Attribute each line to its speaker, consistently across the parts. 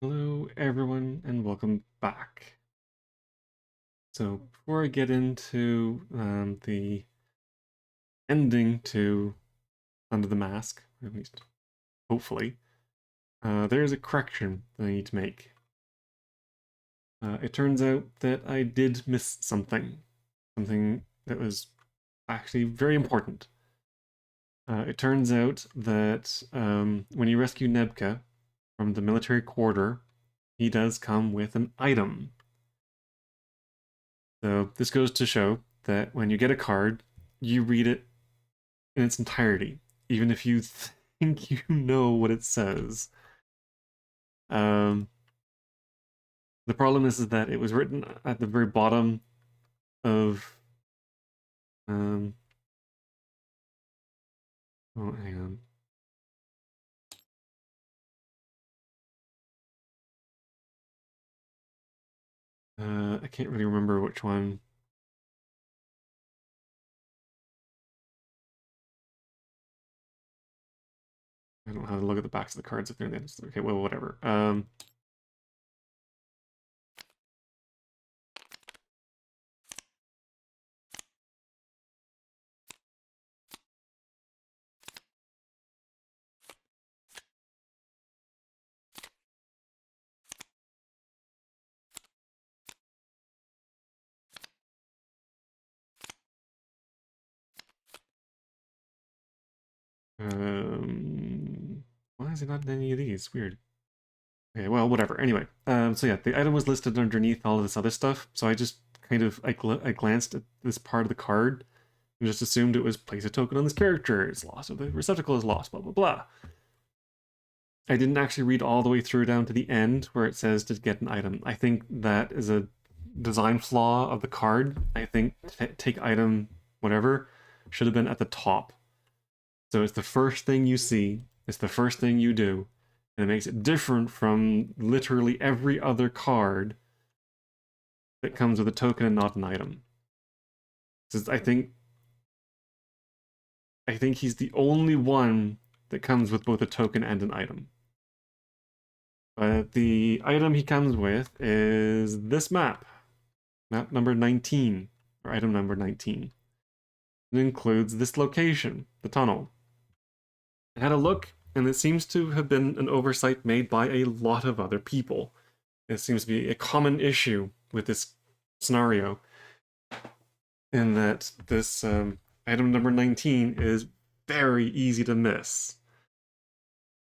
Speaker 1: Hello, everyone, and welcome back. So, before I get into the ending to Under the Mask, at least hopefully, there's a correction that I need to make. It turns out that I did miss something that was actually very important. It turns out that when you rescue Nebka from the military quarter, he does come with an item. So this goes to show that when you get a card, you read it in its entirety, even if you think you know what it says. Um, the problem is that it was written at the very bottom of. Um, oh, hang on. I can't really remember which one. I don't know how to look at the backs of the cards if they're there. Okay, well, whatever. Why is it not in any of these? Weird. Okay, well, whatever. Anyway, so yeah, the item was listed underneath all of this other stuff. So I just kind of I glanced at this part of the card and just assumed it was place a token on this character. It's lost, or the receptacle is lost. Blah blah blah. I didn't actually read all the way through down to the end where it says to get an item. I think that is a design flaw of the card. I think take item whatever should have been at the top. So it's the first thing you see. It's the first thing you do. And it makes it different from literally every other card that comes with a token and not an item. Since I think he's the only one that comes with both a token and an item. But the item he comes with is this map. Map number 19, or item number 19. It includes this location, the tunnel. I had a look, and it seems to have been an oversight made by a lot of other people. It seems to be a common issue with this scenario, in that this item number 19 is very easy to miss.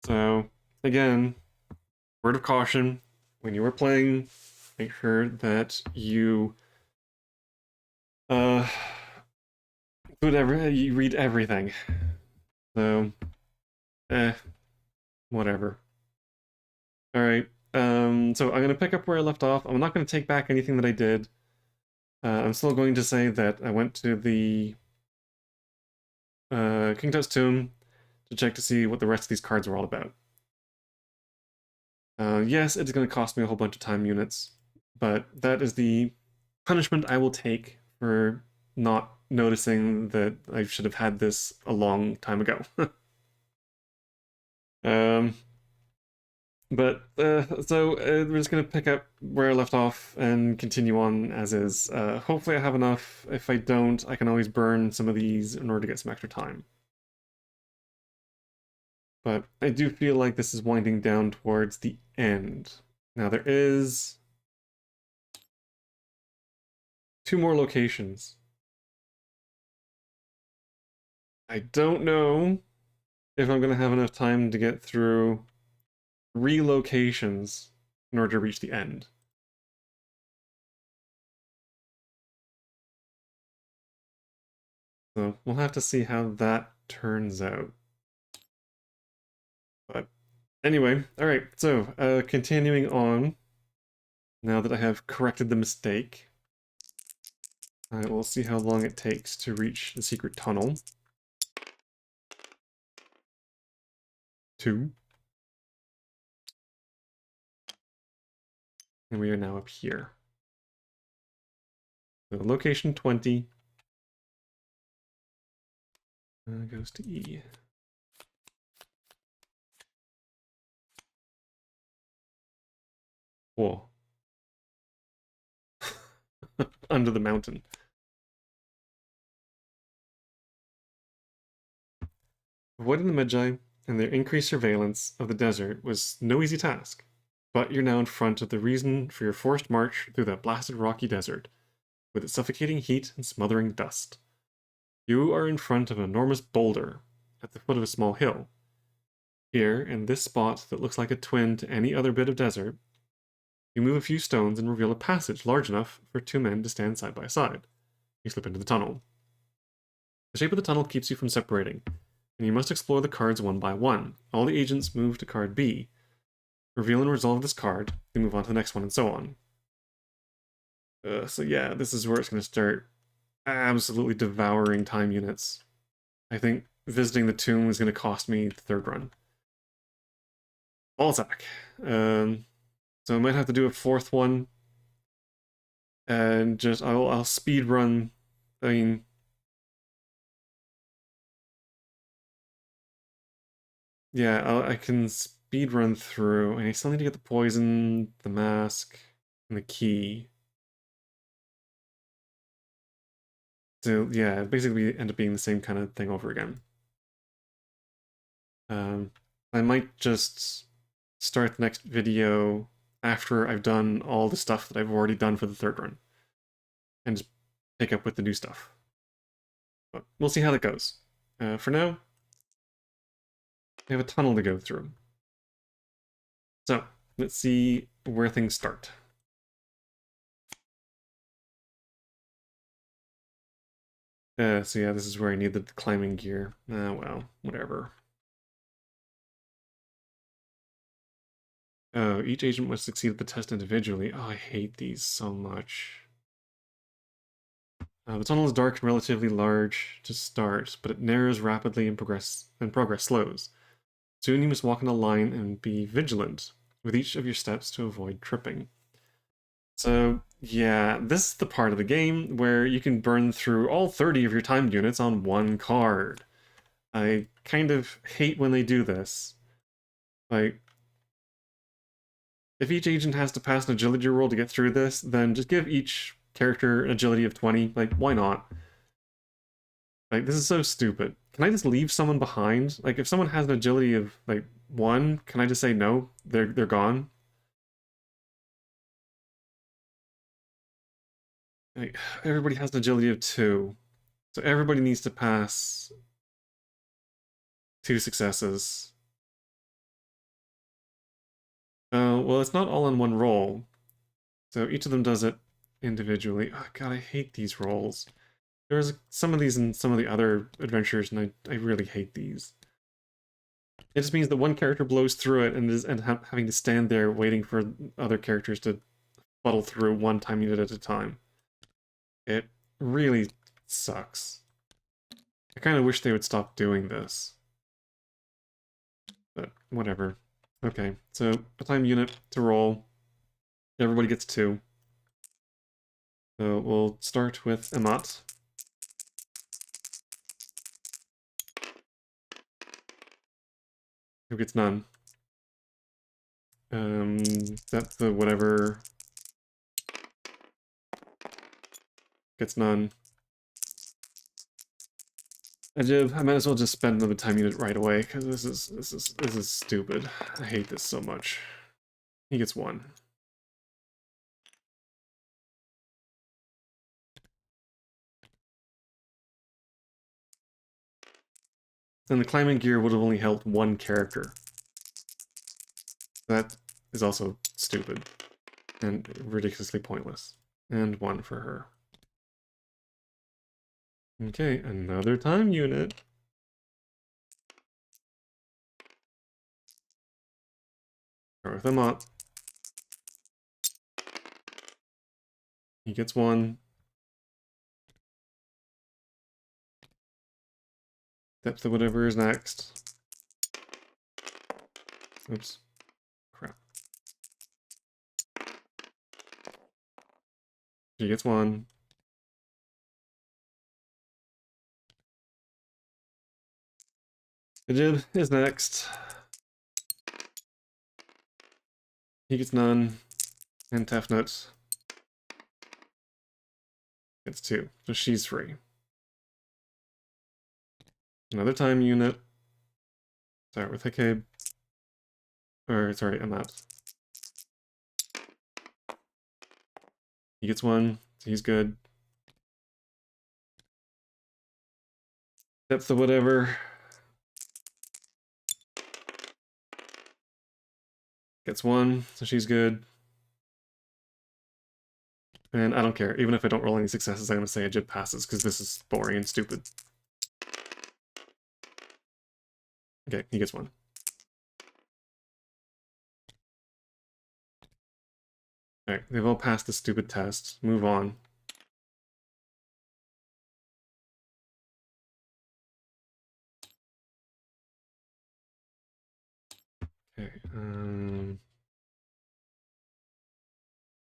Speaker 1: So, again, word of caution, when you are playing, make sure that you you read everything. So, whatever. All right. So I'm gonna pick up where I left off. I'm not gonna take back anything that I did. I'm still going to say that I went to the King Tut's tomb to check to see what the rest of these cards were all about. Yes, it's going to cost me a whole bunch of time units, but that is the punishment I will take for not noticing that I should have had this a long time ago. um, we're just going to pick up where I left off and continue on as is. Hopefully I have enough. If I don't, I can always burn some of these in order to get some extra time. But I do feel like this is winding down towards the end. Now there is 2 more locations. I don't know if I'm going to have enough time to get through 3 locations in order to reach the end. So we'll have to see how that turns out. But anyway, alright, so continuing on, now that I have corrected the mistake, I will see how long it takes to reach the secret tunnel. 2. And we are now up here. So location 20 goes to E. Whoa. Under the mountain. Avoiding the Magi and their increased surveillance of the desert was no easy task, but you're now in front of the reason for your forced march through that blasted rocky desert, with its suffocating heat and smothering dust. You are in front of an enormous boulder at the foot of a small hill. Here, in this spot that looks like a twin to any other bit of desert, you move a few stones and reveal a passage large enough for two men to stand side by side. You slip into the tunnel. The shape of the tunnel keeps you from separating, and you must explore the cards one by one. All the agents move to card B. Reveal and resolve this card, they move on to the next one, and so on. So yeah, this is where it's going to start absolutely devouring time units. I think visiting the tomb is going to cost me the third run. Ball attack. So I might have to do a fourth one, and just I'll speed run. I mean, yeah, I can speed run through, and I still need to get the poison, the mask, and the key. So yeah, basically end up being the same kind of thing over again. I might just start the next video after I've done all the stuff that I've already done for the third run, and just pick up with the new stuff. But we'll see how that goes. For now, we have a tunnel to go through. So let's see where things start. So yeah, this is where I need the climbing gear. Well, whatever. Oh, each agent must succeed the test individually. Oh, I hate these so much. The tunnel is dark and relatively large to start, but it narrows rapidly and progress slows. Soon you must walk in a line and be vigilant with each of your steps to avoid tripping. So yeah, this is the part of the game where you can burn through all 30 of your timed units on one card. I kind of hate when they do this. Like, if each agent has to pass an agility roll to get through this, then just give each character an agility of 20. Like, why not? Like, this is so stupid. Can I just leave someone behind? Like, if someone has an agility of, like, 1, can I just say no? They're gone? Like, everybody has an agility of 2. So everybody needs to pass 2 successes. Well, it's not all in one roll. So each of them does it individually. Oh, God, I hate these rolls. There's some of these in some of the other adventures, and I really hate these. It just means that one character blows through it and having to stand there waiting for other characters to fuddle through one time unit at a time. It really sucks. I kind of wish they would stop doing this. But whatever. Okay, so a time unit to roll. Everybody gets 2. So we'll start with Amat. Who gets none. That's the whatever. Gets none. I might as well just spend another time unit right away, because this is stupid. I hate this so much. He gets 1. Then the climbing gear would have only helped one character. That is also stupid and ridiculously pointless. And 1 for her. Okay, another time unit. Start with Amat. He gets 1. Step to whatever is next. Oops. Crap. He gets 1. Ajib is next. He gets none. And Tefnut gets 2, so she's free. Another time unit. Start with Hikabe. Or, sorry, Amat. He gets 1, so he's good. Depth of whatever. Gets 1, so she's good. And I don't care. Even if I don't roll any successes, I'm going to say Ajib passes, because this is boring and stupid. Okay, he gets 1. Alright, they've all passed the stupid test. Move on. Okay,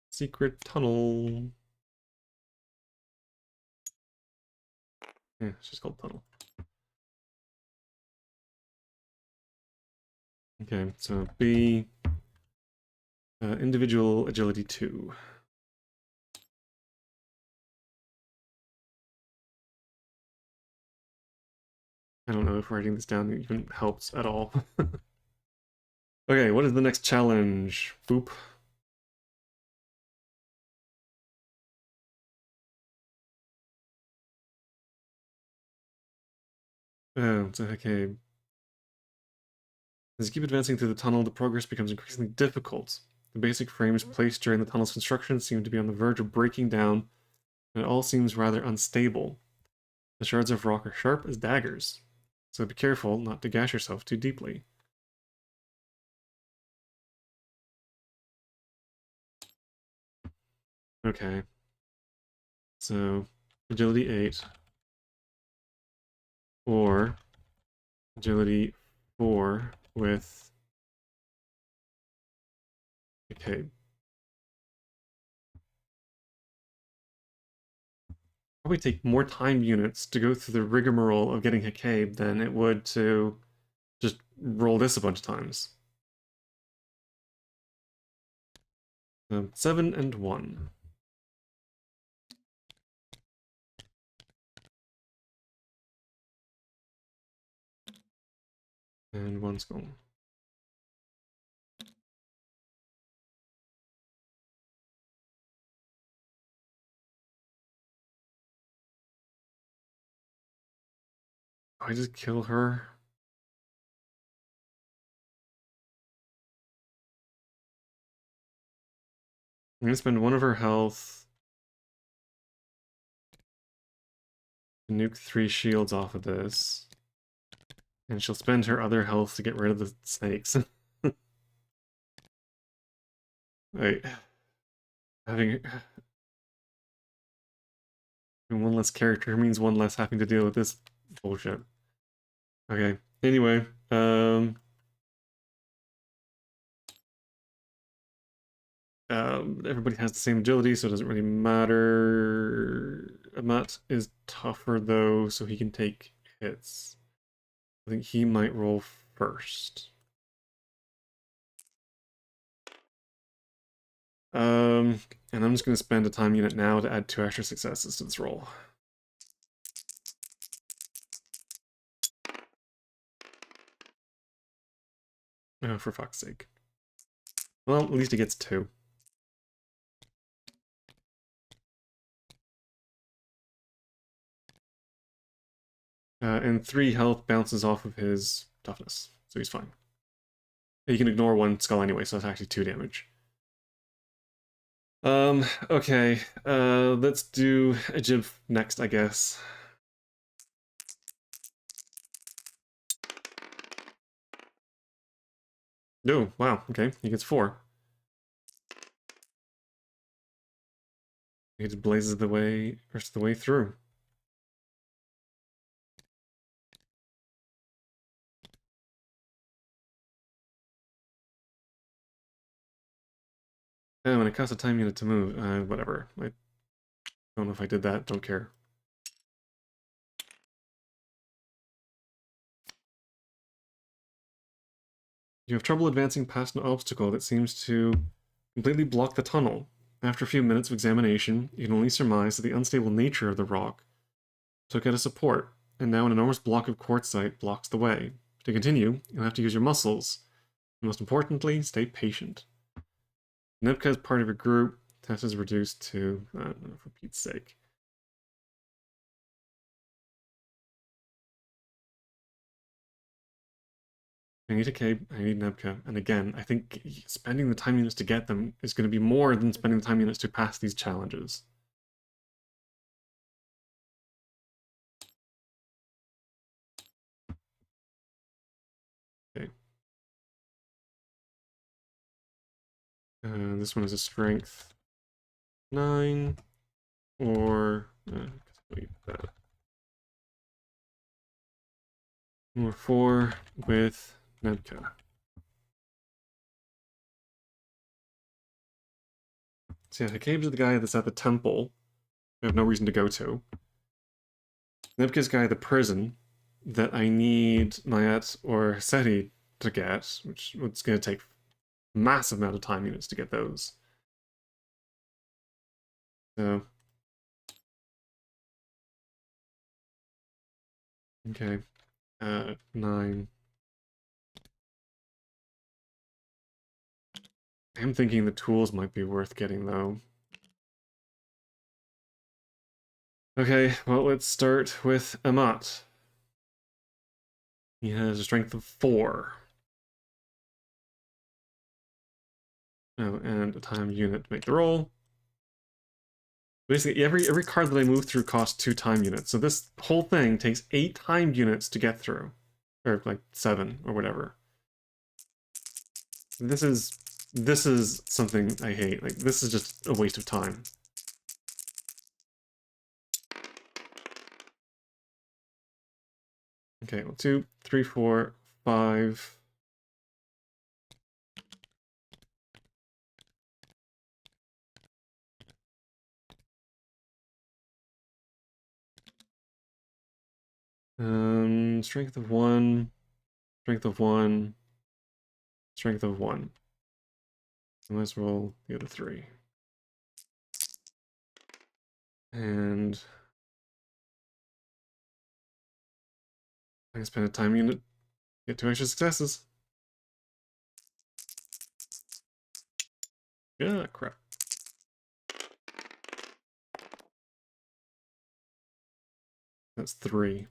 Speaker 1: secret tunnel. Yeah, it's just called tunnel. Okay, so B, individual agility 2. I don't know if writing this down even helps at all. Okay, what is the next challenge? Boop. Oh, so okay. As you keep advancing through the tunnel, the progress becomes increasingly difficult. The basic frames placed during the tunnel's construction seem to be on the verge of breaking down, and it all seems rather unstable. The shards of rock are sharp as daggers, so be careful not to gash yourself too deeply. Okay. So, agility 8. Or agility 4 with... Okay. Probably take more time units to go through the rigmarole of getting Hikabe than it would to just roll this a bunch of times. 7 and 1. And 1's gone. I just kill her. I'm gonna spend 1 of her health to nuke 3 shields off of this. And she'll spend her other health to get rid of the snakes. Right. Having 1 less character means 1 less having to deal with this bullshit. Okay. Anyway, everybody has the same agility, so it doesn't really matter. Amat is tougher though, so he can take hits. I think he might roll first. And I'm just going to spend a time unit now to add 2 extra successes to this roll. Oh, for fuck's sake. Well, at least he gets 2. And 3 health bounces off of his toughness, so he's fine. He can ignore 1 skull anyway, so it's actually 2 damage. Okay. Let's do Ajib next, I guess. No, wow, okay. He gets 4. He just blazes the way, rest of the way through. And when it costs a time unit to move, whatever. I don't know if I did that, don't care. You have trouble advancing past an obstacle that seems to Completely block the tunnel. After a few minutes of examination, you can only surmise that the unstable nature of the rock took it as support, and now an enormous block of quartzite blocks the way. To continue, you'll have to use your muscles. And most importantly, stay patient. Nebka is part of your group. Test is reduced to, for Pete's sake. I need Achabe, I need Nebka, and again, I think spending the time units to get them is going to be more than spending the time units to pass these challenges. Okay. This one is a strength 9, or that. Or 4 with Nebka. So yeah, Achabe's the guy that's at the temple. We have no reason to go to. Nebka's guy at the prison that I need Nayat or Seti to get, which it's going to take massive amount of time units to get those. So, okay, 9. I'm thinking the tools might be worth getting though. Okay, well, let's start with Amat. He has a strength of 4. Oh, and a time unit to make the roll. Basically, every card that I move through costs 2 time units. So this whole thing takes 8 time units to get through. Or like 7 or whatever. This is something I hate. Like, this is just a waste of time. Okay, well, 2, 3, 4, 5. Strength of 1, strength of 1, strength of 1. And let's roll the other 3. And I can spend a time unit, get 2 extra successes. Yeah, crap. That's 3.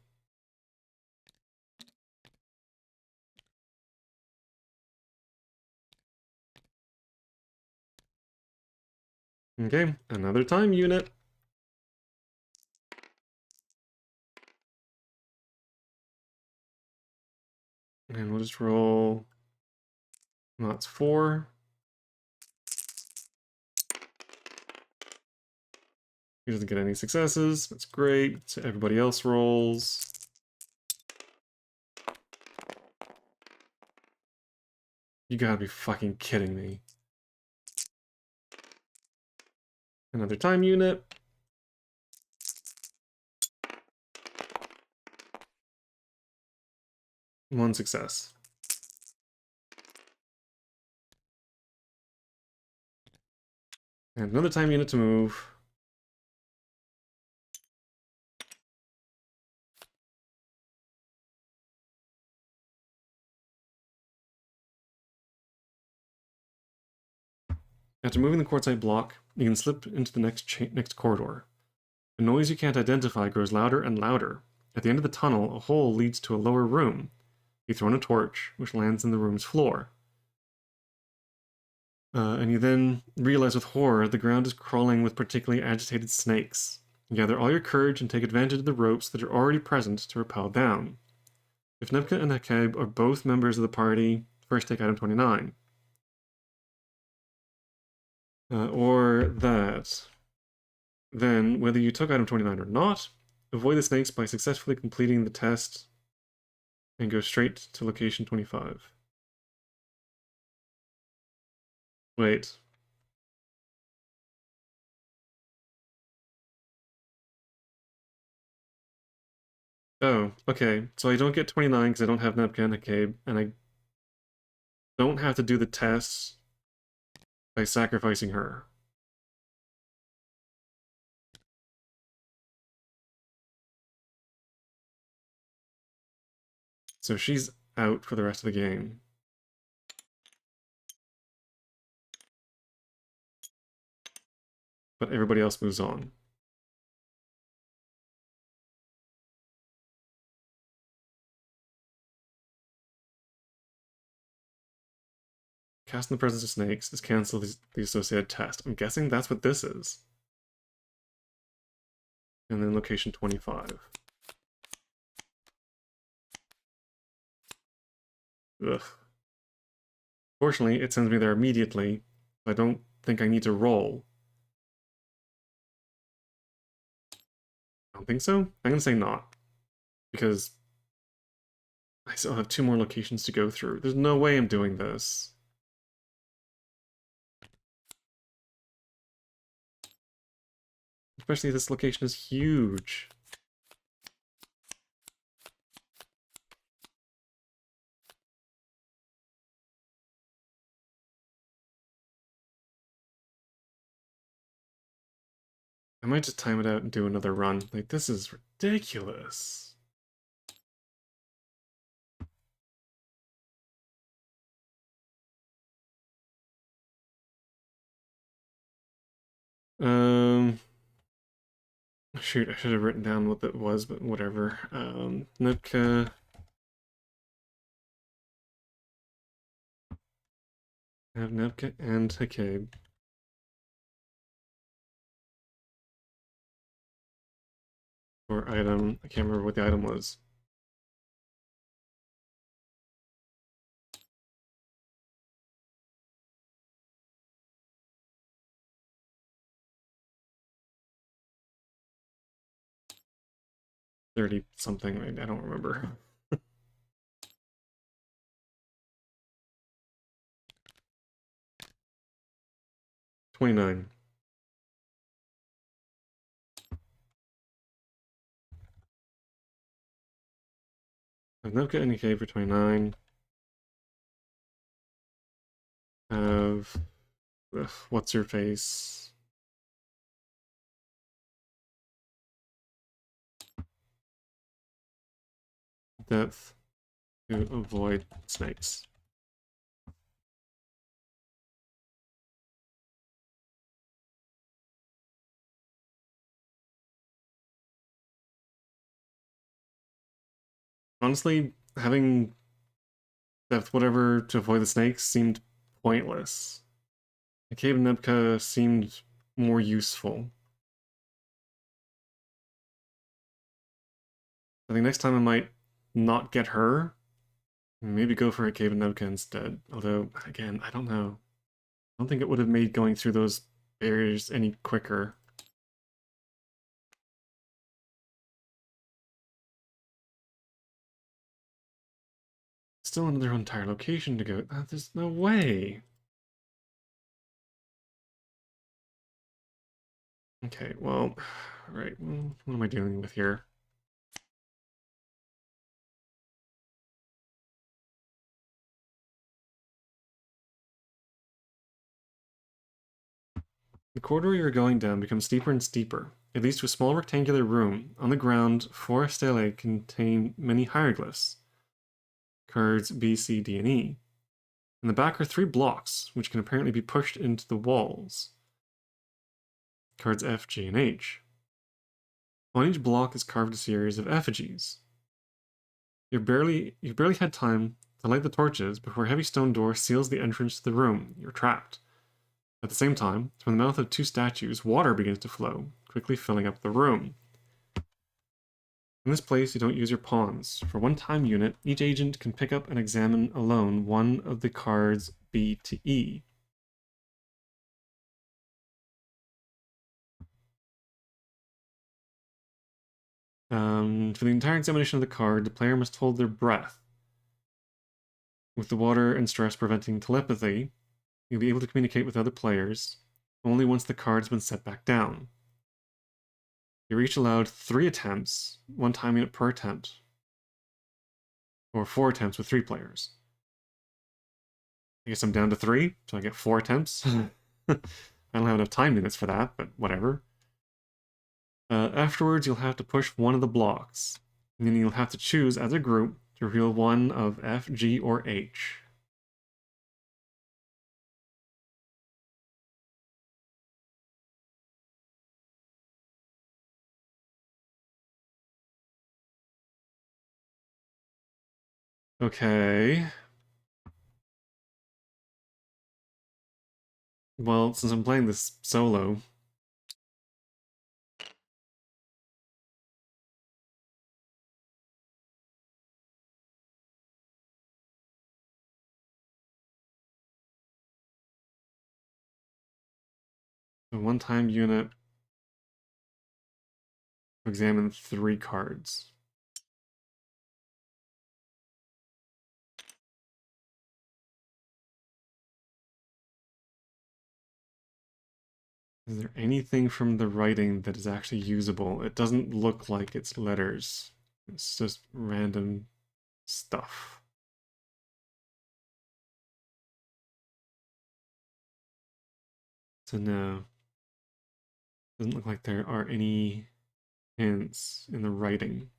Speaker 1: Okay, another time unit. And we'll just roll. Well, that's 4. He doesn't get any successes. That's great. So everybody else rolls. You gotta be fucking kidding me. Another time unit. One success. And another time unit to move. After moving the quartzite block, you can slip into the next corridor. The noise you can't identify grows louder and louder. At the end of the tunnel, a hole leads to a lower room. You throw in a torch, which lands in the room's floor. And you then realize with horror the ground is crawling with particularly agitated snakes. You gather all your courage and take advantage of the ropes that are already present to rappel down. If Nebka and Achabe are both members of the party, first take item 29. Or that. Then, whether you took item 29 or not, avoid the snakes by successfully completing the test and go straight to location 25. Wait. Oh, okay. So I don't get 29 because I don't have Nebka and Achabe, and I don't have to do the tests by sacrificing her. So she's out for the rest of the game. But everybody else moves on. Cast in the presence of snakes is cancel the associated test. I'm guessing that's what this is. And then location 25. Ugh. Fortunately, it sends me there immediately. I don't think I need to roll. I don't think so. I'm going to say not. Because I still have 2 more locations to go through. There's no way I'm doing this. Especially this location is huge. I might just time it out and do another run. Like, this is ridiculous. Shoot, I should have written down what that was, but whatever. Nebka. I have Nebka and Hakabe. Or item. I can't remember what the item was. $30-something, I don't remember. 29. I've not got any K for 29. Have what's your face? Depth to avoid snakes. Honestly, having depth whatever to avoid the snakes seemed pointless. The Cave Nebka seemed more useful. I think next time I might not get her. Maybe go for a Cave Nebka instead. Although, again, I don't know. I don't think it would have made going through those barriers any quicker. Still another entire location to go. There's no way. Okay, well, right. What am I dealing with here? The corridor you're going down becomes steeper and steeper. It leads to a small rectangular room. On the ground, 4 stelae contain many hieroglyphs. Cards B, C, D, and E. In the back are 3 blocks, which can apparently be pushed into the walls. Cards F, G, and H. On each block is carved a series of effigies. You've barely had time to light the torches before a heavy stone door seals the entrance to the room. You're trapped. At the same time, from the mouth of 2 statues, water begins to flow, quickly filling up the room. In this place, you don't use your pawns. For 1 time unit, each agent can pick up and examine alone one of the cards B to E. For the entire examination of the card, the player must hold their breath. With the water and stress preventing telepathy, you'll be able to communicate with other players only once the card has been set back down. You're each allowed 3 attempts, 1 time unit per attempt, or 4 attempts with 3 players. I guess I'm down to 3, so I get 4 attempts. I don't have enough time units for that, but whatever. Afterwards, you'll have to push one of the blocks. And then you'll have to choose as a group to reveal one of F, G, or H. Okay. Well, since I'm playing this solo, the one-time unit examine 3 cards. Is there anything from the writing that is actually usable? It doesn't look like it's letters. It's just random stuff. So no. Doesn't look like there are any hints in the writing.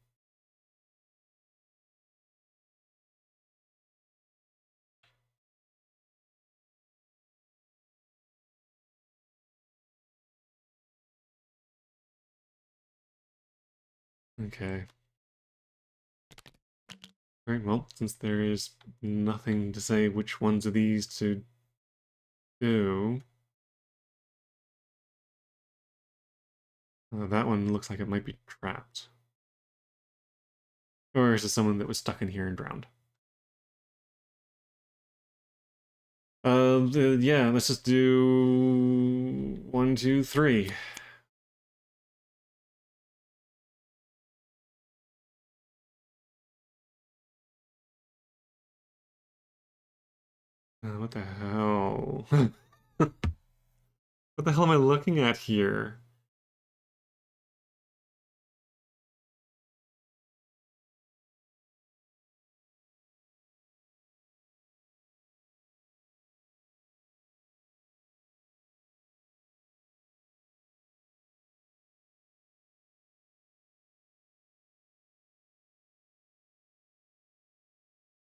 Speaker 1: Okay. Alright, well, since there is nothing to say which ones of these to do, that one looks like it might be trapped. Or is it someone that was stuck in here and drowned? Yeah, let's just do 1, 2, 3. What the hell? What the hell am I looking at here?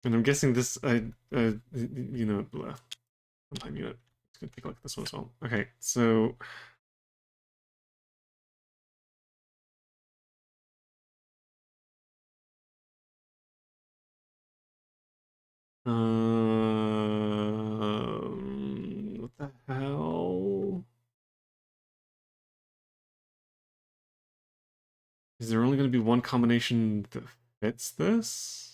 Speaker 1: And I'm guessing this, you know, one-time unit. Let's go take a look at this one as well. Okay, so what the hell? Is there only going to be one combination that fits this?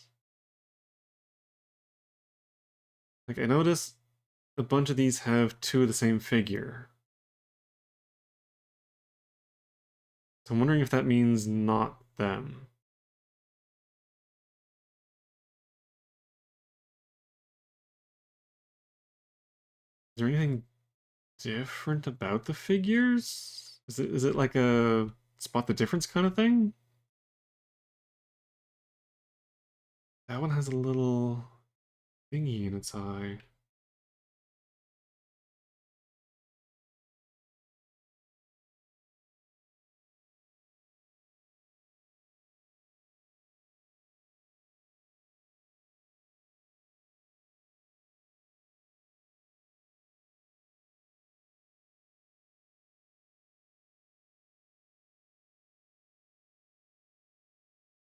Speaker 1: Like, I noticed a bunch of these have 2 of the same figure. So I'm wondering if that means not them. Is there anything different about the figures? Is it like a spot the difference kind of thing? That one has a little thingy in its eye.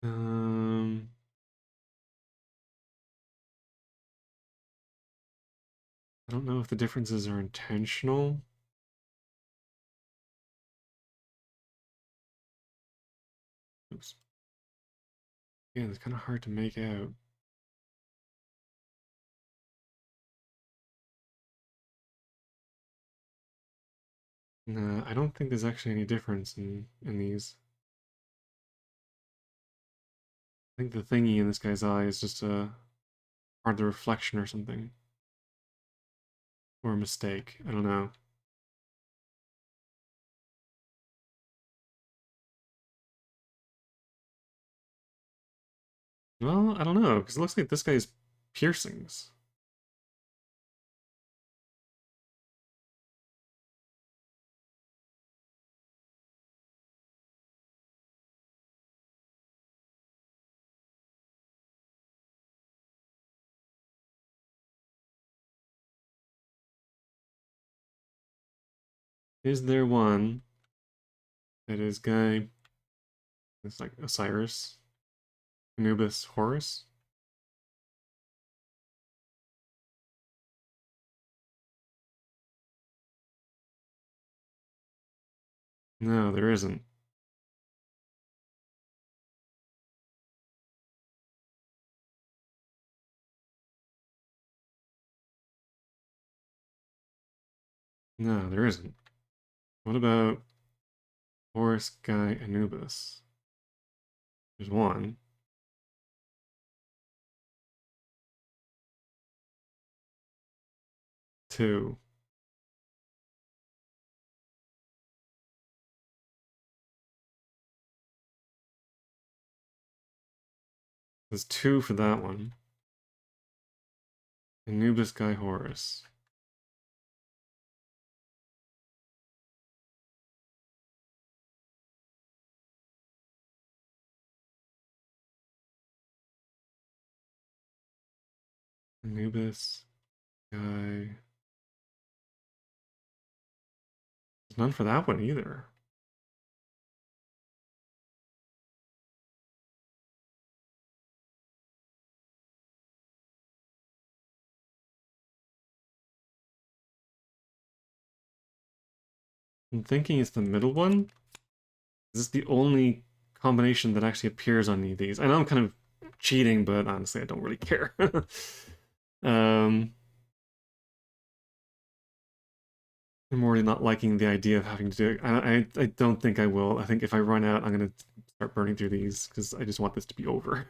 Speaker 1: Um, I don't know if the differences are intentional. Oops. Yeah, it's kind of hard to make out. Nah, I don't think there's actually any difference in these. I think the thingy in this guy's eye is just a part of the reflection or something. Or a mistake. I don't know. Well, I don't know, because it looks like this guy's piercings. Is there one that is guy? It's like Osiris, Anubis, Horus. No, there isn't. No, there isn't. What about Horus, Guy, Anubis? There's one. Two. There's two for that one. Anubis, Guy, Horus. Anubis, Guy. There's none for that one either. I'm thinking it's the middle one. This is the only combination that actually appears on any of these. I know I'm kind of cheating, but honestly, I don't really care. I'm already not liking the idea of having to do it. I don't think I will. I think if I run out, I'm gonna start burning through these because I just want this to be over.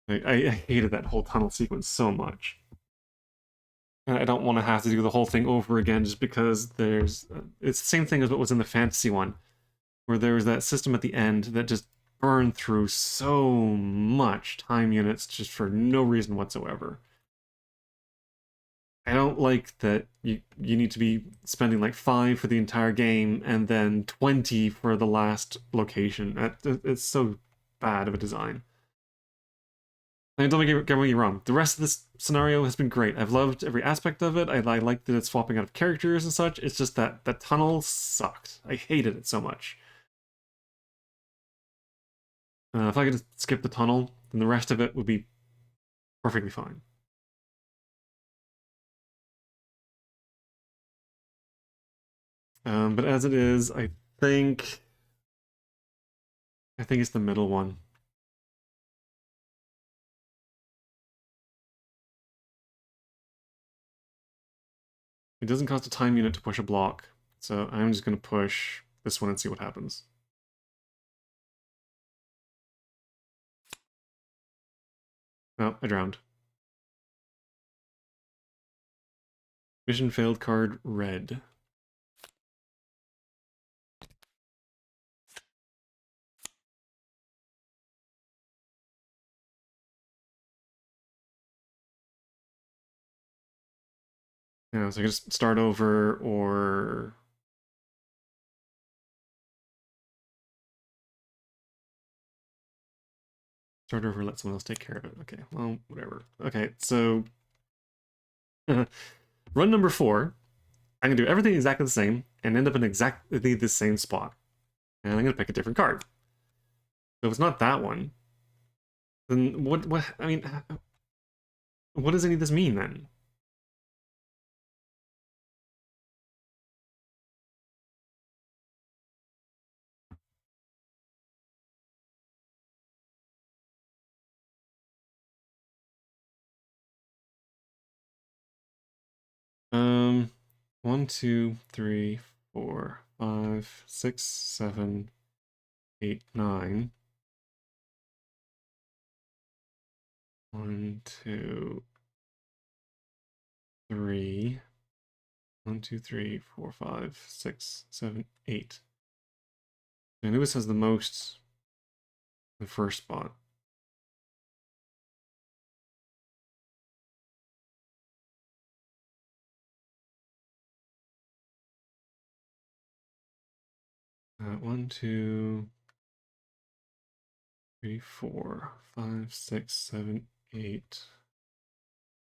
Speaker 1: I hated that whole tunnel sequence so much. And I don't want to have to do the whole thing over again just because there's... it's the same thing as what was in the fantasy one, where there was that system at the end that just burned through so much time units just for no reason whatsoever. I don't like that you need to be spending like 5 for the entire game and then 20 for the last location. It's so bad of a design. And don't get me wrong, the rest of this scenario has been great. I've loved every aspect of it. I like that it's swapping out of characters and such. It's just that that tunnel sucked. I hated it so much. If I could just skip the tunnel, then the rest of it would be perfectly fine. But as it is, I think it's the middle one. It doesn't cost a time unit to push a block, so I'm just going to push this one and see what happens. Oh, I drowned. Mission failed card red. Yeah, so I can just start over or... start over, let someone else take care of it. Okay, well, whatever. Okay, so... run number 4. I'm going to do everything exactly the same and end up in exactly the same spot. And I'm going to pick a different card. So if it's not that one, then I mean, what does any of this mean then? Um, 1, 2, 3, 4, 5, 6, 7, 8, 9. 1, 2, 3. 1, 2, 3, 4, 5, 6, 7, 8. Anubis has the most in the first spot. One, 2, 3, 4, 5, 6, 7, 8,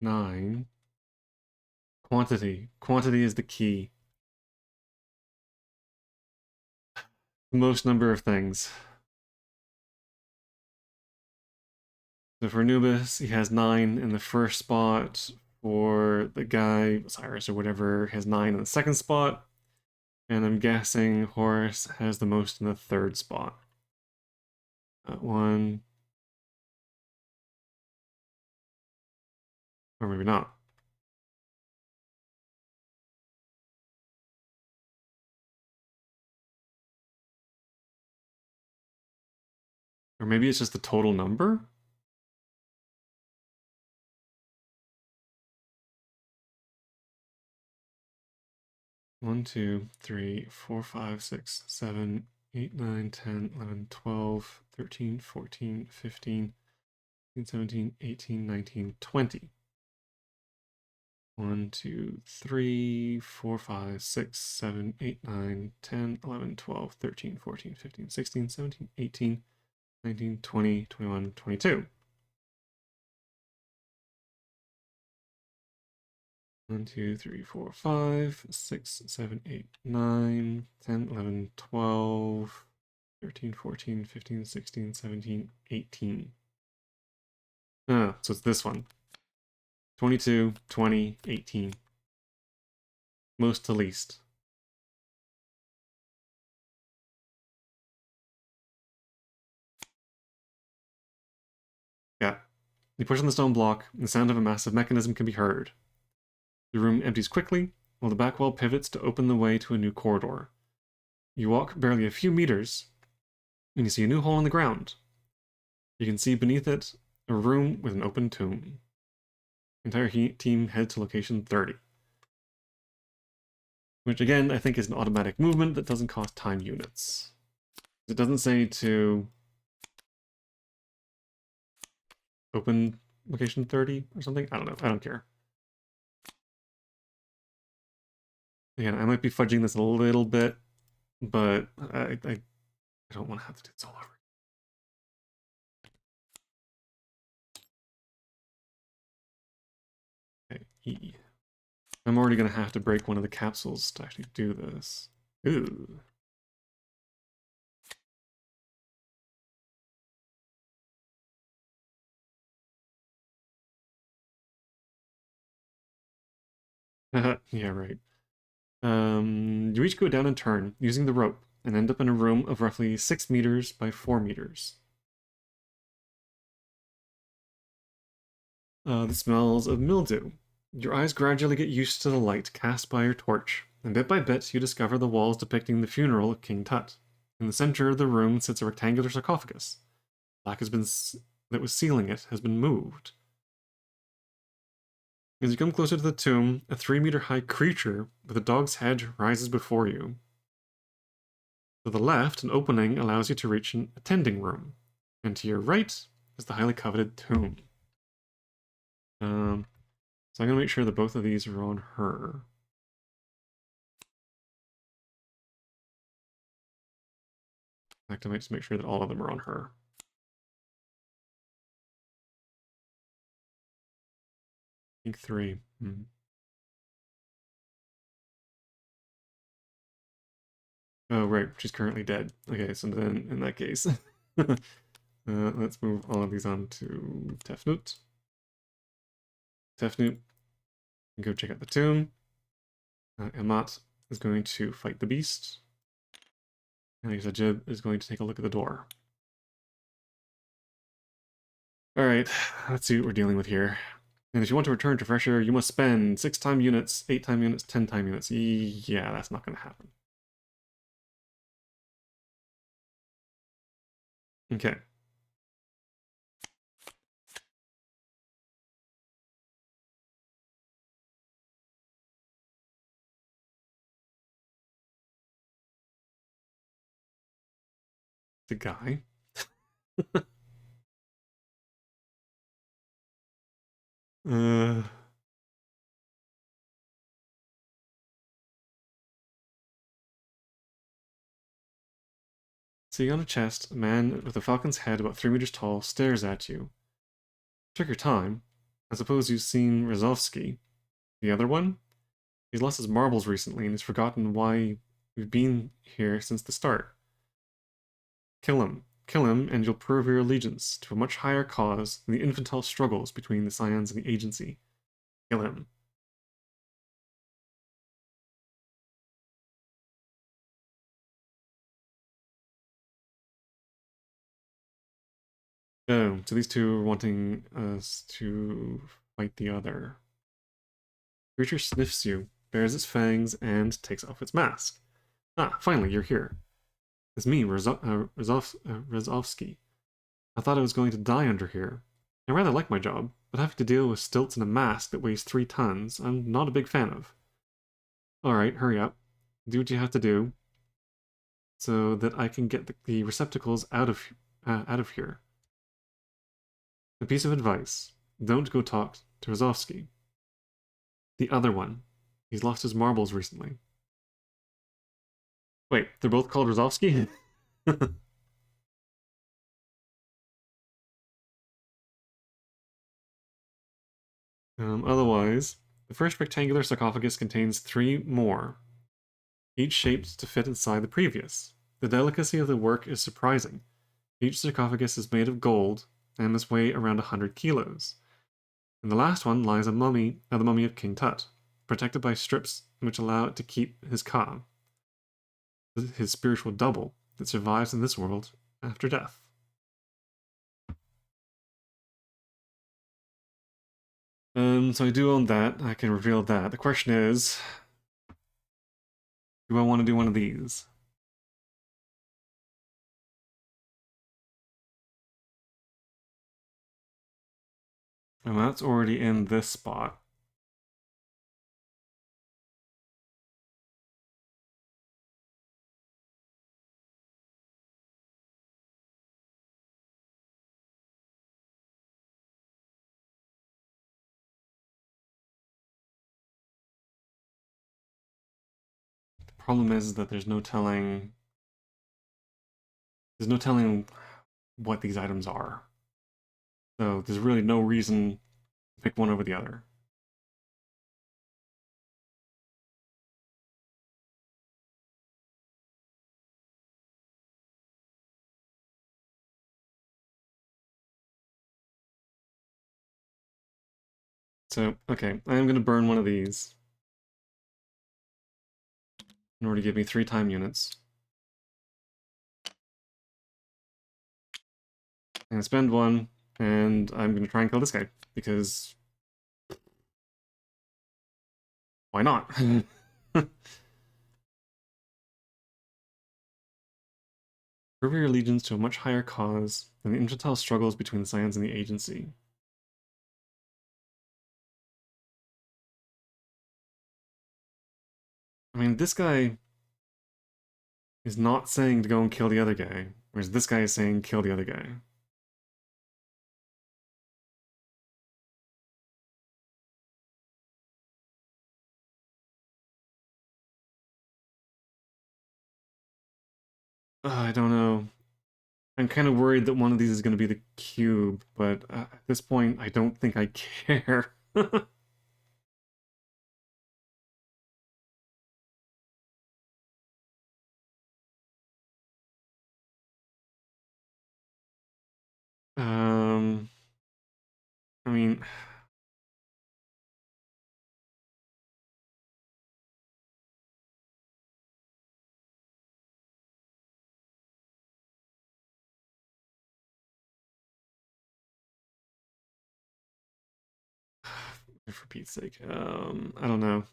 Speaker 1: 9. Quantity. Quantity is the key. the most number of things. So for Anubis, he has 9 in the first spot. For the guy, Cyrus or whatever, has 9 in the second spot. And I'm guessing Horus has the most in the third spot. 1. Or maybe not. Or maybe it's just the total number? One, 2, 3, 4, 5, 6, 7, 8, 9, 10, 11, 12, 13, 14, 15, 16, 17, 18, 19, 20. 1, 2, 3, 4, 5, 6, 7, 8, 9, 10, 11, 12, 13, 14, 15, 16, 17, 18, 19, 20, 21, 22. 1, 2, 3, 4, 5, 6, 7, 8, 9, 10, 11, 12, 13, 14, 15, 16, 17, 18. So it's this one. 22, 20, 18. Most to least. Yeah. You push on the stone block, and the sound of a massive mechanism can be heard. The room empties quickly, while the back wall pivots to open the way to a new corridor. You walk barely a few meters, and you see a new hole in the ground. You can see beneath it a room with an open tomb. The entire team head to location 30. Which again, I think is an automatic movement that doesn't cost time units. It doesn't say to open location 30 or something. I don't know. I don't care. Again, I might be fudging this a little bit, but I don't want to have to do this all over. Okay, E. I'm already going to have to break one of the capsules to actually do this. Ooh. Yeah, right. You each go down and turn, using the rope, and end up in a room of roughly 6 meters by 4 meters. The smells of mildew. Your eyes gradually get used to the light cast by your torch, and bit by bit you discover the walls depicting the funeral of King Tut. In the center of the room sits a rectangular sarcophagus. Black that was sealing it has been moved. As you come closer to the tomb, a 3-meter-high creature with a dog's head rises before you. To the left, an opening allows you to reach an attending room, and to your right is the highly coveted tomb. So I'm going to make sure that both of these are on her. In fact, I might just make sure that all of them are on her. I think 3. Oh, right, she's currently dead. Okay, so then in that case, let's move all of these on to Tefnut. Tefnut, go check out the tomb. Amat is going to fight the beast. And Ajib is going to take a look at the door. Alright, let's see what we're dealing with here. And if you want to return to fresh air, you must spend 6 time units, 8 time units, 10 time units. Yeah, that's not going to happen. Okay. The guy. Sitting on a chest, a man with a falcon's head about 3 meters tall stares at you. Took your time. I suppose you've seen Rozovsky. The other one? He's lost his marbles recently and has forgotten why we've been here since the start. Kill him. Kill him, and you'll prove your allegiance to a much higher cause than the infantile struggles between the Scions and the Agency. Kill him. Oh, so these two are wanting us to fight the other. Creature sniffs you, bares its fangs, and takes off its mask. Ah, finally, you're here. It's me, Rezovsky. I thought I was going to die under here. I rather like my job, but having to deal with stilts and a mask that weighs 3 tons, I'm not a big fan of. Alright, hurry up. Do what you have to do, so that I can get the receptacles out of here. A piece of advice. Don't go talk to Rozovsky. The other one. He's lost his marbles recently. Wait, they're both called Rozovsky? Otherwise, the first rectangular sarcophagus contains 3 more, each shaped to fit inside the previous. The delicacy of the work is surprising. Each sarcophagus is made of gold and must weigh around 100 kilos. In the last one lies the mummy of King Tut, protected by strips which allow it to keep his ka, his spiritual double that survives in this world after death. So I do own that. I can reveal that. The question is, do I want to do one of these? And that's already in this spot. The problem is that there's no telling what these items are. So there's really no reason to pick one over the other. So, okay, I am going to burn one of these in order to give me 3 time units. And spend 1, and I'm going to try and kill this guy, because why not? Prove your allegiance to a much higher cause than the infantile struggles between the Scions and the Agency. I mean, this guy is not saying to go and kill the other guy, whereas this guy is saying kill the other guy. I don't know. I'm kind of worried that one of these is going to be the cube, but at this point, I don't think I care. um, I mean, for Pete's sake, I don't know.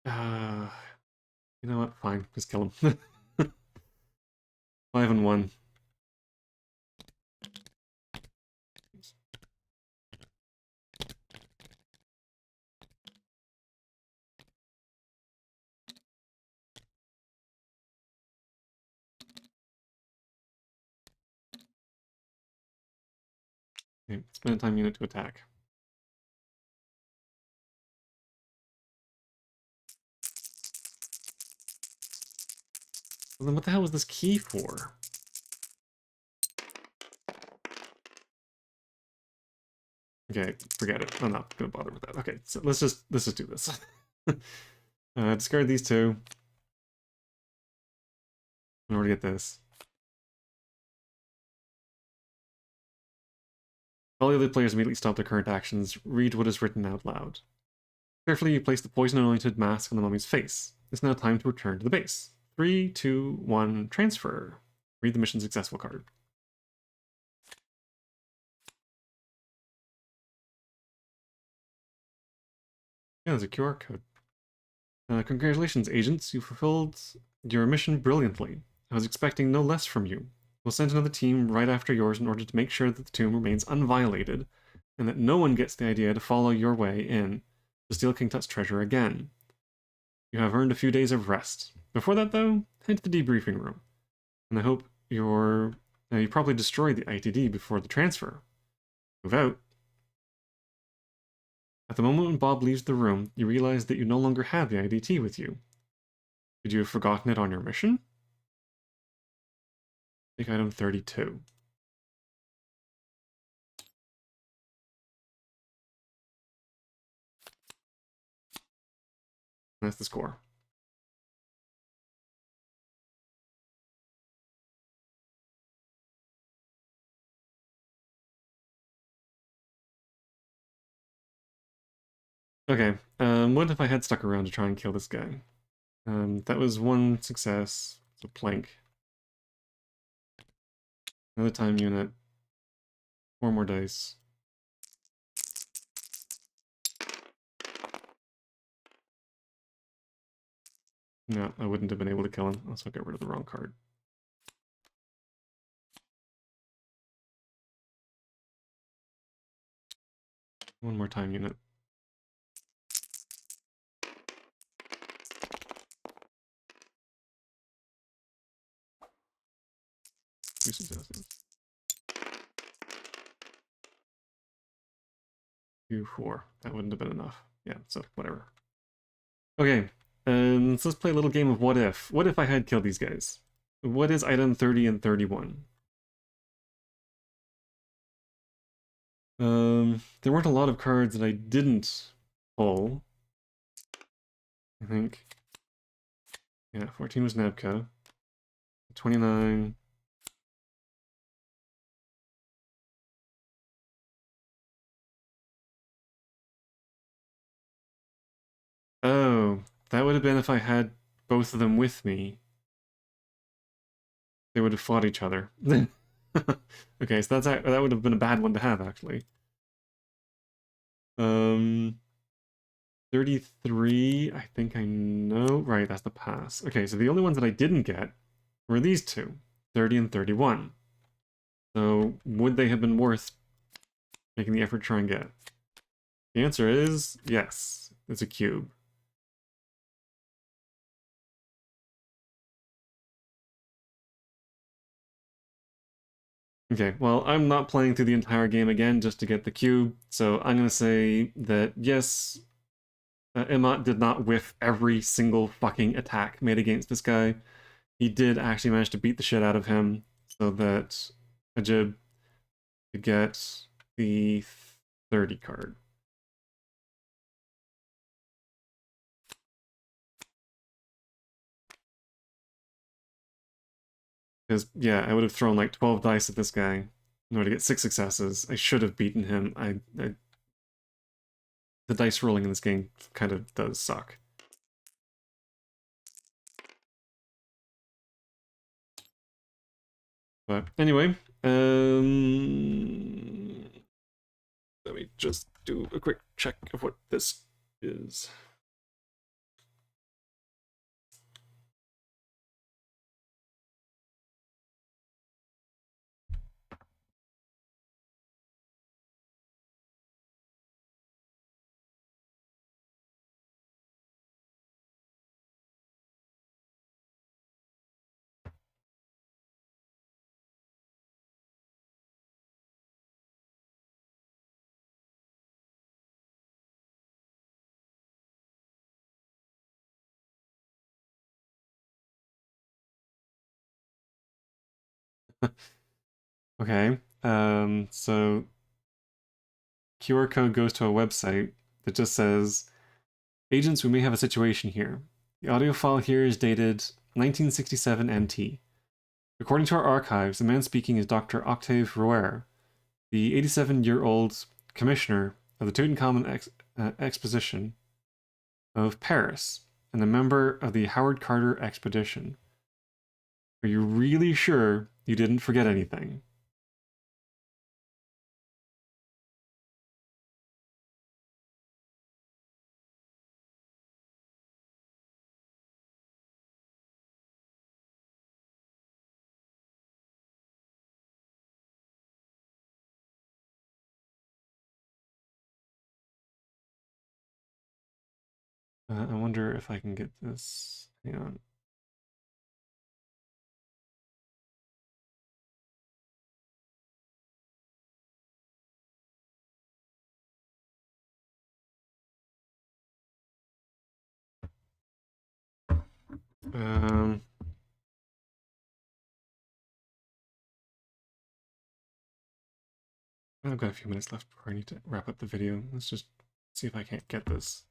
Speaker 1: Uh, you know what? Fine, just kill him. 5 and 1. Okay, spend a time unit to attack. Well, then what the hell was this key for? Okay, forget it. I'm not gonna bother with that. Okay, so let's just do this. Discard these two in order to get this. All the other players immediately stop their current actions. Read what is written out loud. Carefully, you place the poison-anointed mask on the mummy's face. It's now time to return to the base. 3, 2, 1, transfer. Read the mission successful card. Yeah, there's a QR code. Congratulations, agents. You fulfilled your mission brilliantly. I was expecting no less from you. We'll send another team right after yours in order to make sure that the tomb remains unviolated, and that no one gets the idea to follow your way in to steal King Tut's treasure again. You have earned a few days of rest. Before that, though, head to the debriefing room. And I hope you probably destroyed the ITD before the transfer. Move out. At the moment when Bob leaves the room, you realize that you no longer have the IDT with you. Could you have forgotten it on your mission? Take item 32. That's the score. Okay, what if I had stuck around to try and kill this guy? That was one success. So plank. Another time unit. 4 more dice. No, I wouldn't have been able to kill him. Also got rid of the wrong card. One more time unit. Two successes. 2, 4. That wouldn't have been enough. Yeah, so whatever. Okay, so let's play a little game of what if. What if I had killed these guys? What is item 30 and 31? There weren't a lot of cards that I didn't pull. I think. Yeah, 14 was Nabka. 29. Oh, that would have been if I had both of them with me. They would have fought each other. Okay, so that would have been a bad one to have, actually. 33, I think I know. Right, that's the pass. Okay, so the only ones that I didn't get were these two, 30 and 31. So would they have been worth making the effort to try and get? The answer is yes. It's a cube. Okay, well, I'm not playing through the entire game again just to get the cube, so I'm going to say that yes, Imot did not whiff every single fucking attack made against this guy. He did actually manage to beat the shit out of him so that Ajib could get the 30 card. Because, yeah, I would have thrown like 12 dice at this guy in order to get 6 successes. I should have beaten him. The dice rolling in this game kind of does suck. But anyway, let me just do a quick check of what this is. Okay, so QR code goes to a website that just says, "Agents, we may have a situation here. The audio file here is dated 1967 MT. According to our archives, the man speaking is Dr. Octave Rouer, the 87-year-old commissioner of the Tutankhamun Exposition of Paris and a member of the Howard Carter Expedition. Are you really sure you didn't forget anything?" I wonder if I can get this. Hang on. I've got a few minutes left before I need to wrap up the video. Let's just see if I can't get this.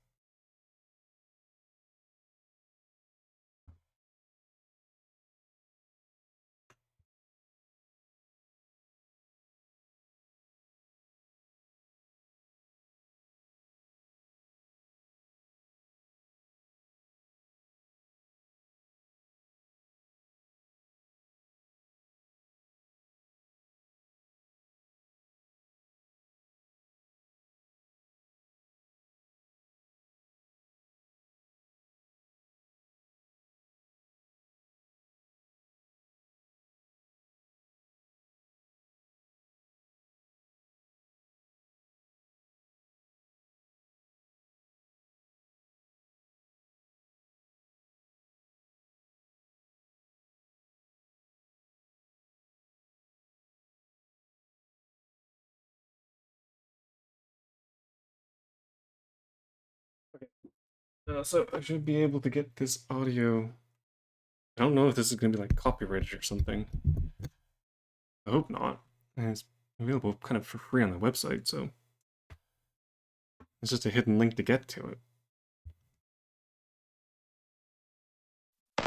Speaker 1: So I should be able to get this audio. I don't know if this is going to be like copyrighted or something. I hope not. And it's available kind of for free on the website, so it's just a hidden link to get to it.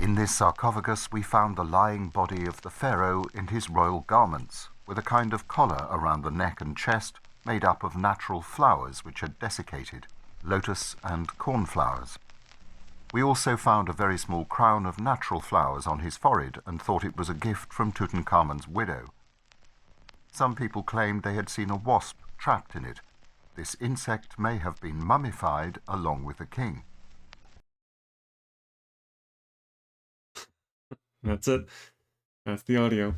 Speaker 2: In this sarcophagus we found the lying body of the pharaoh in his royal garments, with a kind of collar around the neck and chest made up of natural flowers which had desiccated, lotus and cornflowers. We also found a very small crown of natural flowers on his forehead and thought it was a gift from Tutankhamun's widow. Some people claimed they had seen a wasp trapped in it. This insect may have been mummified along with the king.
Speaker 1: That's it. That's the audio.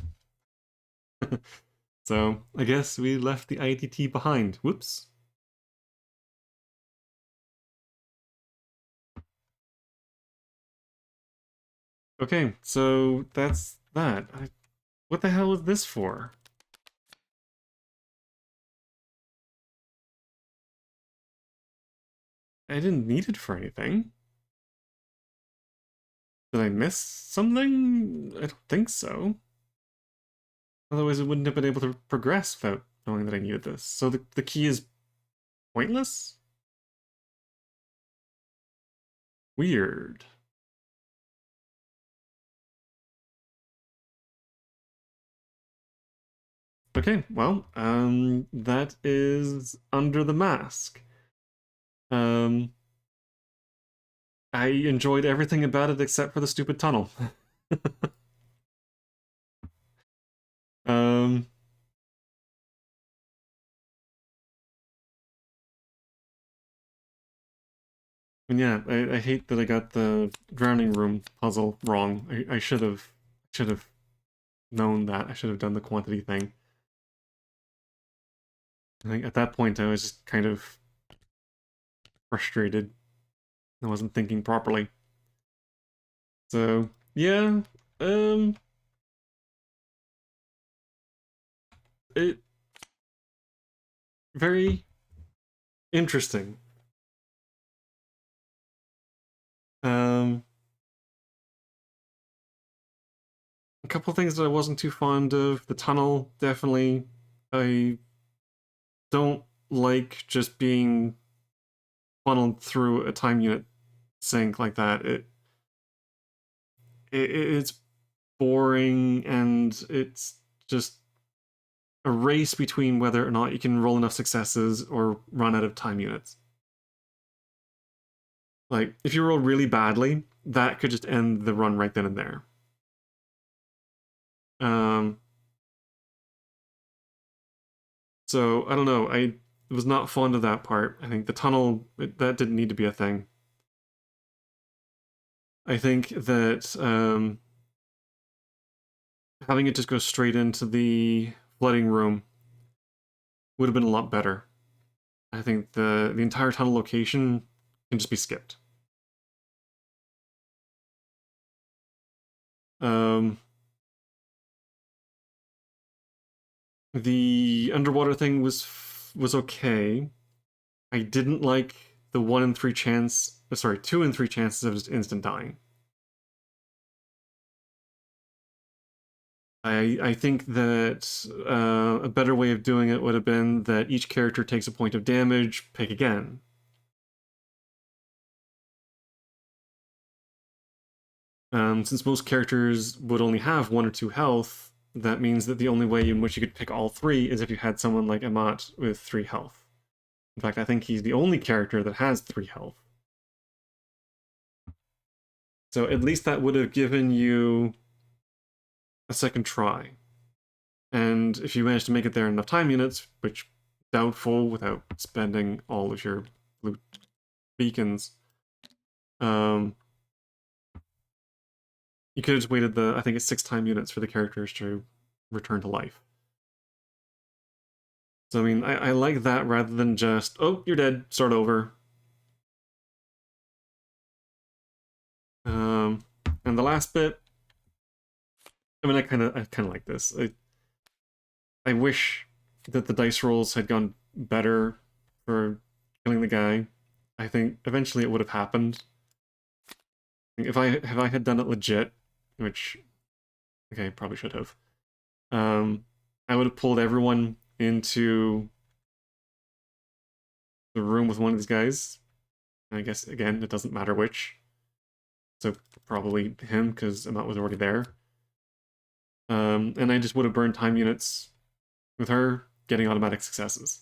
Speaker 1: So I guess we left the IDT behind. Whoops. Okay, so that's that. What the hell is this for? I didn't need it for anything. Did I miss something? I don't think so. Otherwise, I wouldn't have been able to progress without knowing that I needed this. So the key is pointless? Weird. Okay, well, that is Under the Mask. I enjoyed everything about it except for the stupid tunnel. um, and yeah, I hate that I got the drowning room puzzle wrong. I should have known that. I should have done the quantity thing. I think at that point I was just kind of frustrated. I wasn't thinking properly. So yeah, it very interesting. A couple things that I wasn't too fond of. The tunnel, definitely. I don't like just being funneled through a time unit sink like that. It's boring, and it's just a race between whether or not you can roll enough successes or run out of time units. Like, if you roll really badly, that could just end the run right then and there. So, I don't know. I was not fond of that part. I think the tunnel, that didn't need to be a thing. I think that having it just go straight into the flooding room would have been a lot better. I think the entire tunnel location can just be skipped. The underwater thing was okay. I didn't like the 1 in 3 chance, sorry, 2 in 3 chances of just instant dying. I think that a better way of doing it would have been that each character takes a point of damage, pick again. Since most characters would only have 1 or 2 health, that means that the only way in which you could pick all 3 is if you had someone like Amat with 3 health. In fact, I think he's the only character that has 3 health. So at least that would have given you a second try. And if you manage to make it there in enough time units, which doubtful without spending all of your blue beacons, you could have just waited I think it's 6 time units for the characters to return to life. So I mean, I like that rather than just, oh, you're dead, start over. And the last bit, I mean, I kind of like this. I wish that the dice rolls had gone better for killing the guy. I think eventually it would have happened. If I had done it legit, which, okay, probably should have. I would have pulled everyone into the room with one of these guys. I guess again, it doesn't matter which. So probably him, because Amat was already there. And I just would have burned time units with her, getting automatic successes.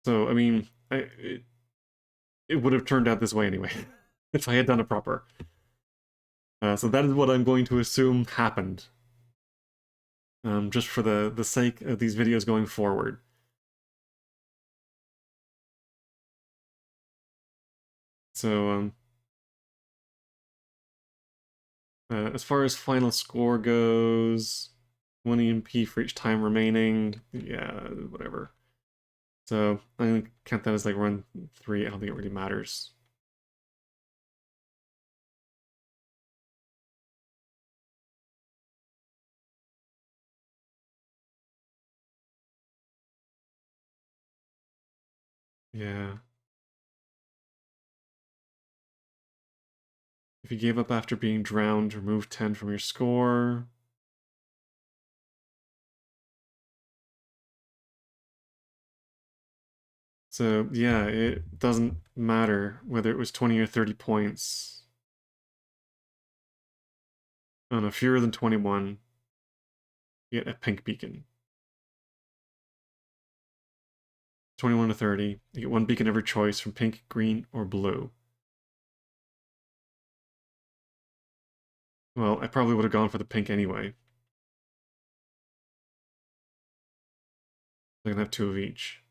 Speaker 1: So I mean, it would have turned out this way anyway, if I had done it proper. So that is what I'm going to assume happened. Just for the sake of these videos going forward. So, as far as final score goes, 1 EMP for each time remaining, yeah, whatever. So, I'm going to count that as like run 3, I don't think it really matters. Yeah. If you gave up after being drowned, remove 10 from your score. So, yeah, it doesn't matter whether it was 20 or 30 points. Oh no, fewer than 21, you get a pink beacon. 21 to 30, you get 1 beacon every choice from pink, green, or blue. Well, I probably would have gone for the pink anyway. I can have 2 of each.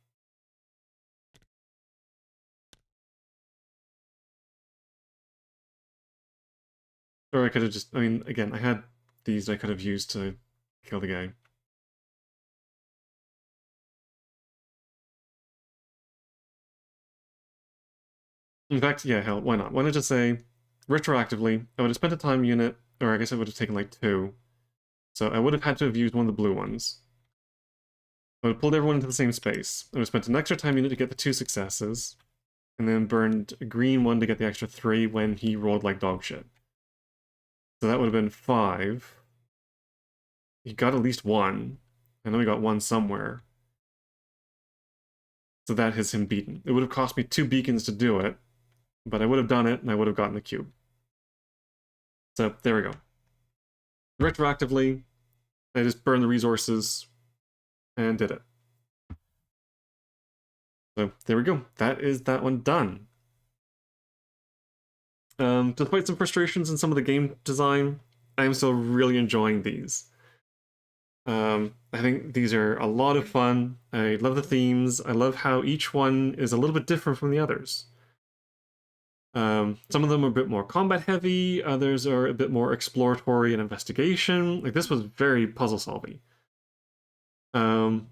Speaker 1: Or I could have just, I mean, again, I had these I could have used to kill the guy. In fact, yeah, hell, why not? Why not just say, retroactively, I would have spent a time unit, or I guess I would have taken like 2. So I would have had to have used one of the blue ones. I would have pulled everyone into the same space. I would have spent an extra time unit to get the 2 successes, and then burned a green one to get the extra 3 when he rolled like dog shit. So that would have been 5. he got at least one. I know he got one somewhere. So that is him beaten. It would have cost me 2 beacons to do it, but I would have done it and I would have gotten the cube. So there we go. Retroactively, I just burned the resources and did it. So there we go. That is that one done. Despite some frustrations in some of the game design, I'm still really enjoying these. I think these are a lot of fun. I love the themes. I love how each one is a little bit different from the others. Some of them are a bit more combat heavy, others are a bit more exploratory and investigation. Like this was very puzzle solving. I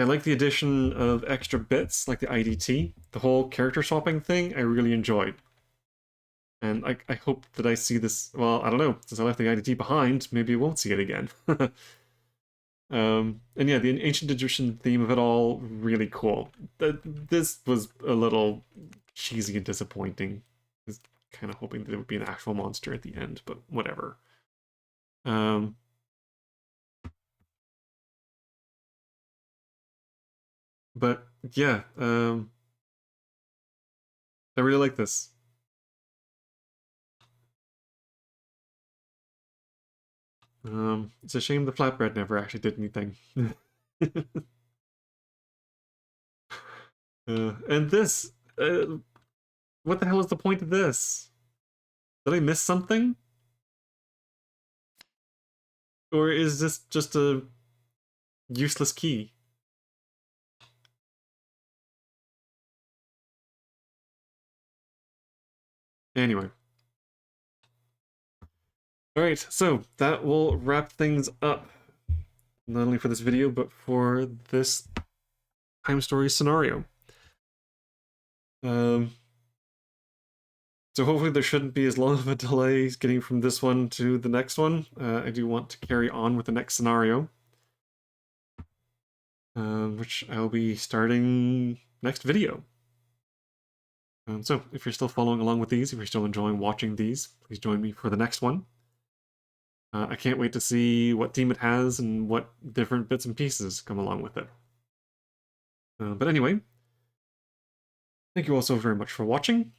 Speaker 1: like the addition of extra bits like the IDT. The whole character swapping thing I really enjoyed. And I hope that I see this, well, I don't know, since I left the IDT behind, maybe I won't see it again. And yeah, the ancient Egyptian theme of it all, really cool. This was a little cheesy and disappointing. I was kind of hoping that there would be an actual monster at the end, but whatever. But yeah, I really like this. It's a shame the flatbread never actually did anything. And this, what the hell is the point of this? Did I miss something? Or is this just a useless key? Anyway. Alright, so that will wrap things up. Not only for this video, but for this Time Story scenario. So hopefully there shouldn't be as long of a delay getting from this one to the next one. I do want to carry on with the next scenario, which I'll be starting next video. So if you're still following along with these, if you're still enjoying watching these, please join me for the next one. I can't wait to see what theme it has and what different bits and pieces come along with it. But anyway, thank you all so very much for watching,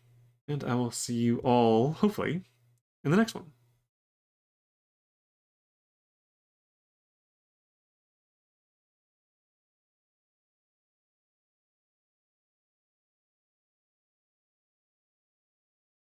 Speaker 1: and I will see you all, hopefully, in the next one.